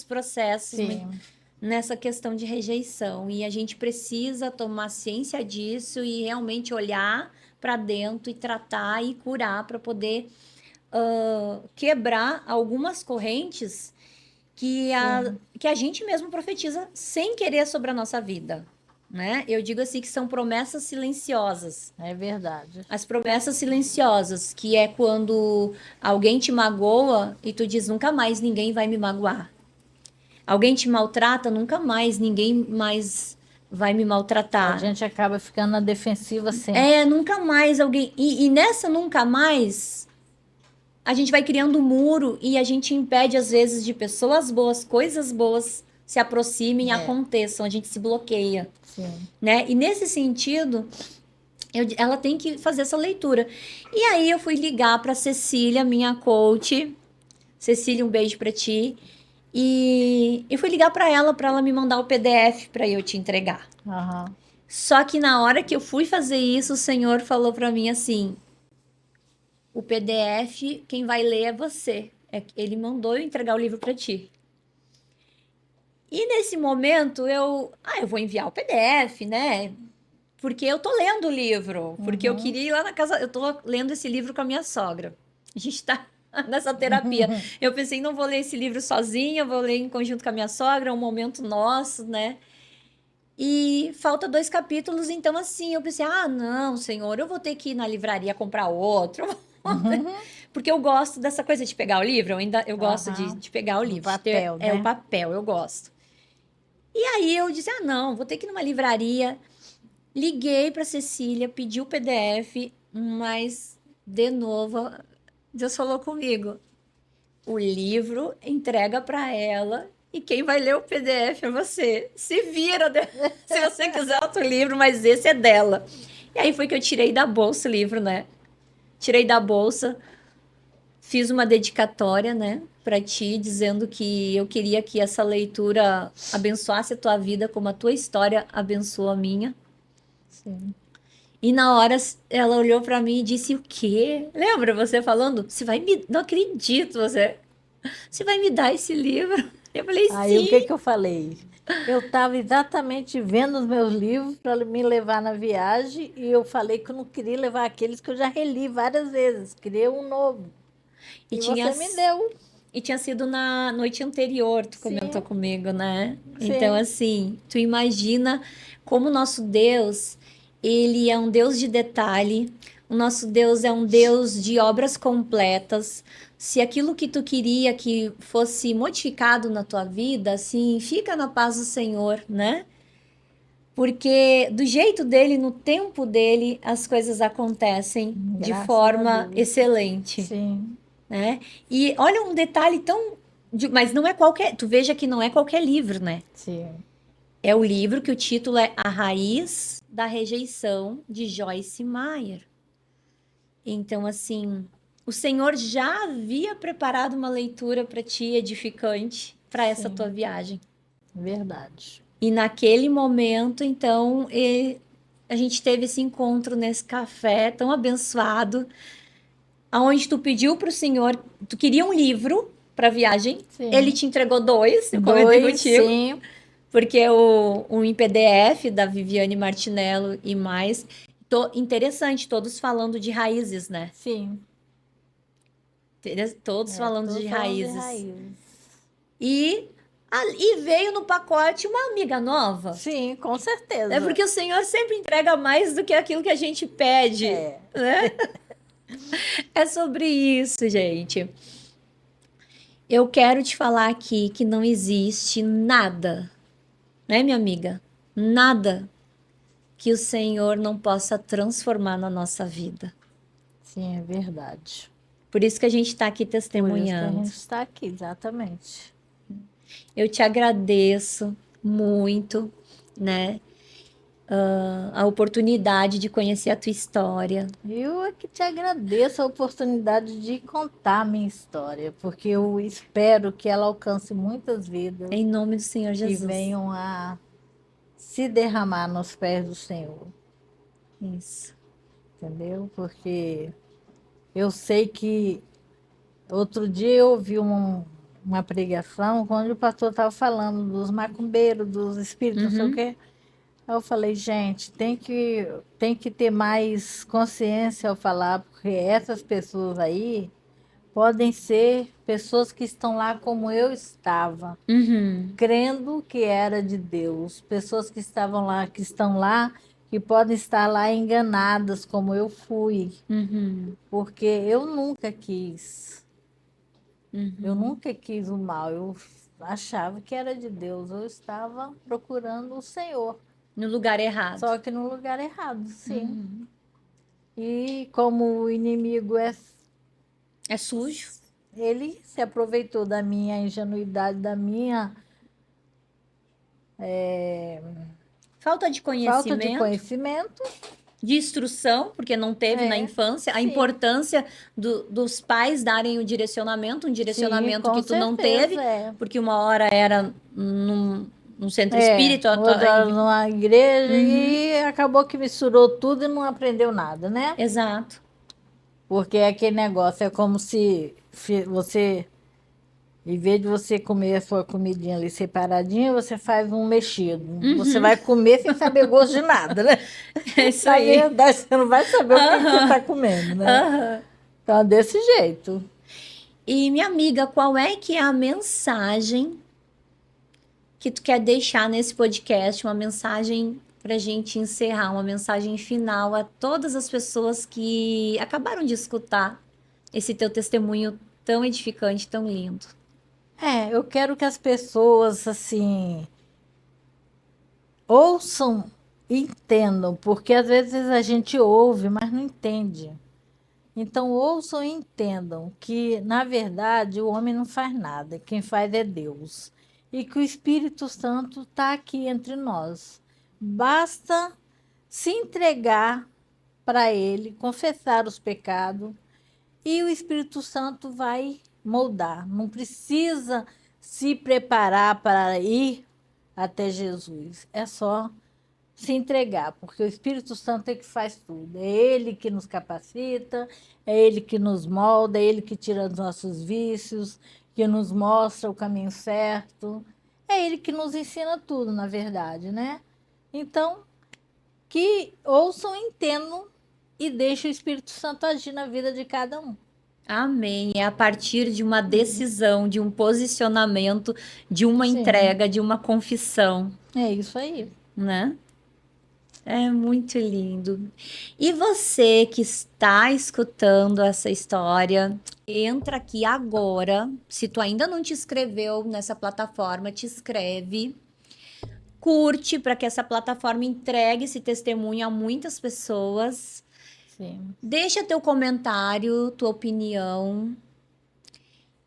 processos sim, nessa questão de rejeição. E a gente precisa tomar ciência disso e realmente olhar para dentro e tratar e curar para poder quebrar algumas correntes sim. que a gente mesmo profetiza sem querer sobre a nossa vida. Né? Eu digo assim que são promessas silenciosas. É verdade. As promessas silenciosas, que é quando alguém te magoa e tu diz nunca mais ninguém vai me magoar. Alguém te maltrata, nunca mais ninguém mais vai me A maltratar. gente acaba ficando na defensiva sempre. Nunca mais alguém. E nessa nunca mais, a gente vai criando um muro e a gente impede, às vezes, de pessoas boas, coisas boas se aproximem e É, aconteçam. A gente se bloqueia, sim. né? E nesse sentido, ela tem que fazer essa leitura. E aí eu fui ligar para Cecília, minha coach. Cecília, um beijo para ti. E eu fui ligar para ela me mandar o PDF para eu te entregar. Aham. Só que na hora que eu fui fazer isso, o Senhor falou para mim assim: o PDF, quem vai ler é você. Ele mandou eu entregar o livro para ti. E nesse momento eu vou enviar o PDF, né? Porque eu tô lendo o livro, porque eu Uhum. queria ir lá na casa, eu tô lendo esse livro com a minha sogra. A gente tá nessa terapia. Eu pensei, não vou ler esse livro sozinha, vou ler em conjunto com a minha sogra, é um momento nosso, né? E falta 2 capítulos, então assim, eu pensei, ah, não, senhor, eu vou ter que ir na livraria comprar outro. Uhum. Porque eu gosto dessa coisa de pegar o livro, eu gosto Aham. de pegar o Do livro, de ter papel, o né? papel, eu gosto. E aí eu disse, ah, não, vou ter que ir numa livraria. Liguei para Cecília, pedi o PDF, mas de novo, Deus falou comigo. o livro, entrega para ela e quem vai ler o PDF é você. Se vira, né? Se você quiser outro livro, mas esse é dela. E aí foi que eu tirei da bolsa o livro, né? Tirei da bolsa, fiz uma dedicatória, né, para ti, dizendo que eu queria que essa leitura abençoasse a tua vida como a tua história abençoou a minha. Sim. E na hora ela olhou para mim e disse: "O quê? Lembra você falando? Você vai me, não acredito, você vai me dar esse livro?" Eu falei: Aí o "Sim." que eu falei? Eu estava exatamente vendo os meus livros para me levar na viagem e eu falei que eu não queria levar aqueles que eu já reli várias vezes, queria um novo. E E tinha você me deu. e tinha sido na noite anterior, tu comentou Sim, comigo, né? Então, sim, assim, tu imagina como o nosso Deus, ele é um Deus de detalhe, o nosso Deus é um Deus de obras completas. Se aquilo que tu queria que fosse modificado na tua vida, assim, fica na paz do Senhor, né? Porque do jeito dele, no tempo dele, as coisas acontecem de graças a forma Deus. excelente, Sim, né? E olha um detalhe tão. Mas não é qualquer. Tu veja que não é qualquer livro, né? sim, É o livro que o título é A Raiz da Rejeição, de Joyce Meyer. Então, assim, o Senhor já havia preparado uma leitura para ti edificante para essa tua sim, viagem. verdade. E naquele momento, então, a gente teve esse encontro nesse café tão abençoado, aonde tu pediu para o Senhor, tu queria um livro para viagem, ele Sim. te entregou dois, eu comentei Dois, contigo, sim, porque o em PDF da Viviane Martinello e mais, interessante, todos falando de raízes, né? sim. Todos É, falando todos de falando de raízes. raízes. E, e veio no pacote uma amiga nova. Sim, com É certeza. porque o Senhor sempre entrega mais do que aquilo que a gente pede, É, né? É sobre isso, gente. Eu quero te falar aqui que não existe nada, né, minha amiga? Nada que o Senhor não possa transformar na nossa vida. sim, é verdade. Por isso que a gente está aqui Por isso que a testemunhando. gente está aqui, exatamente. Eu te agradeço muito, né? A oportunidade de conhecer a tua história. Eu é que te agradeço a oportunidade de contar a minha história, porque eu espero que ela alcance muitas vidas Em nome do Senhor que Jesus. venham a se derramar nos pés do Senhor, Isso. entendeu? Porque eu sei que outro dia eu ouvi uma pregação onde o pastor estava falando dos macumbeiros, dos espíritos, não sei o Uhum, quê. Aí eu falei, gente, tem que ter mais consciência ao falar, porque essas pessoas aí podem ser pessoas que estão lá como eu estava, uhum, crendo que era de Deus, pessoas que estavam lá, que estão lá, que podem estar lá enganadas como eu fui, uhum, porque eu uhum. nunca quis o mal, eu achava que era de Deus, eu estava procurando o Senhor, No lugar errado. só que no lugar errado, sim. Uhum. E como o inimigo É sujo. ele se aproveitou da minha ingenuidade, da minha Falta de falta de conhecimento, conhecimento. de instrução, porque não teve na É, infância, a sim, importância dos pais darem o direcionamento, um sim, direcionamento com que tu não teve, certeza é. porque uma hora era num centro É, espírita. outra numa igreja Uhum, e acabou que misturou tudo e não aprendeu nada, né? exato. Porque é aquele negócio é como se você, em vez de você comer a sua comidinha ali separadinha, você faz um mexido. Você Uhum, vai comer sem saber gosto de nada, né? é isso Na aí. verdade, você não vai saber o que que você está Aham, comendo, né? aham. Então, é desse jeito. E minha amiga, qual é que é a mensagem que tu quer deixar nesse podcast? Uma mensagem para a gente encerrar, uma mensagem final a todas as pessoas que acabaram de escutar esse teu testemunho tão edificante, tão lindo. É, eu quero que as pessoas, assim, ouçam e entendam, porque às vezes a gente ouve, mas não entende. Então, ouçam e entendam que, na verdade, o homem não faz nada, quem faz é Deus. E que o Espírito Santo está aqui entre nós. Basta se entregar para Ele, confessar os pecados, e o Espírito Santo vai moldar. Não precisa se preparar para ir até Jesus. É só se entregar, porque o Espírito Santo é que faz tudo. É Ele que nos capacita, é Ele que nos molda, é Ele que tira os nossos vícios, que nos mostra o caminho certo. É Ele que nos ensina tudo, na verdade, né? Então, que ouçam, entendam e deixem o Espírito Santo agir na vida de cada um. Amém. É a partir de uma decisão, de um posicionamento, de uma Sim. entrega, de uma confissão, É isso aí. né? É muito lindo. E você que está escutando essa história, entra aqui agora. Se tu ainda não te inscreveu nessa plataforma, te inscreve. Curte para que essa plataforma entregue esse testemunho a muitas pessoas. Sim. Deixa teu comentário, tua opinião.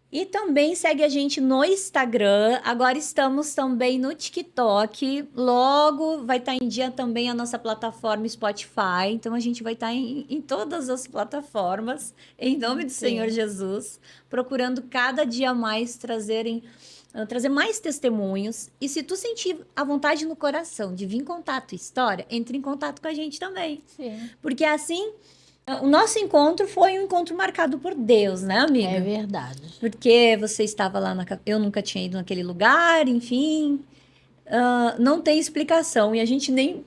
E também segue a gente no Instagram. Agora estamos também no TikTok. Logo vai estar em dia também a nossa plataforma Spotify. Então a gente vai estar em todas as plataformas, em nome do Senhor Jesus, procurando cada dia mais trazer mais testemunhos. E se tu sentir a vontade no coração de vir contar a tua história, entre em contato com a gente também. Sim. Porque assim, o nosso encontro foi um encontro marcado por Deus, né, amiga? É verdade. Porque você estava lá eu nunca tinha ido naquele lugar, enfim. Não tem explicação e a gente nem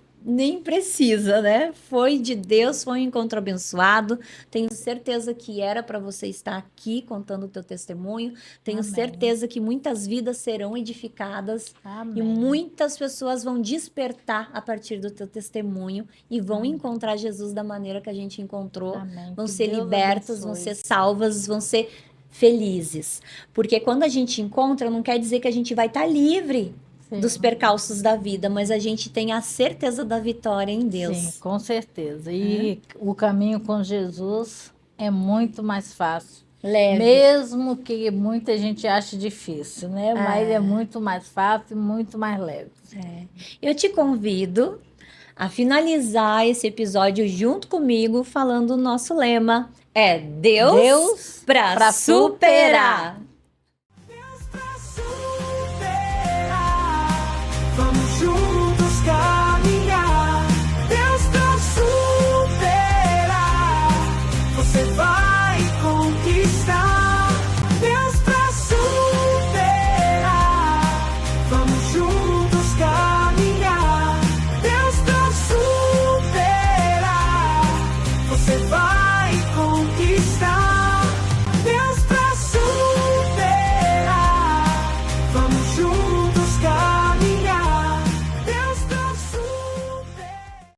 precisa, né? Foi de Deus, foi um encontro abençoado. Tenho certeza que era para você estar aqui contando o teu testemunho. Tenho Amém. certeza que muitas vidas serão edificadas e Amém. muitas pessoas vão despertar a partir do teu testemunho e vão encontrar Jesus da maneira que a gente encontrou. Amém. Vão Que ser Deus libertas, vão abençoe. ser salvas, vão ser felizes. Porque quando a gente encontra, não quer dizer que a gente vai estar livre Sim. dos percalços da vida, mas a gente tem a certeza da vitória em Deus. Sim, com certeza. E o caminho com Jesus é muito mais fácil. Leve. Mesmo que muita gente ache difícil, né? Mas é muito mais fácil e muito mais leve. Eu te convido a finalizar esse episódio junto comigo falando o nosso lema. É Deus, Deus para pra superar.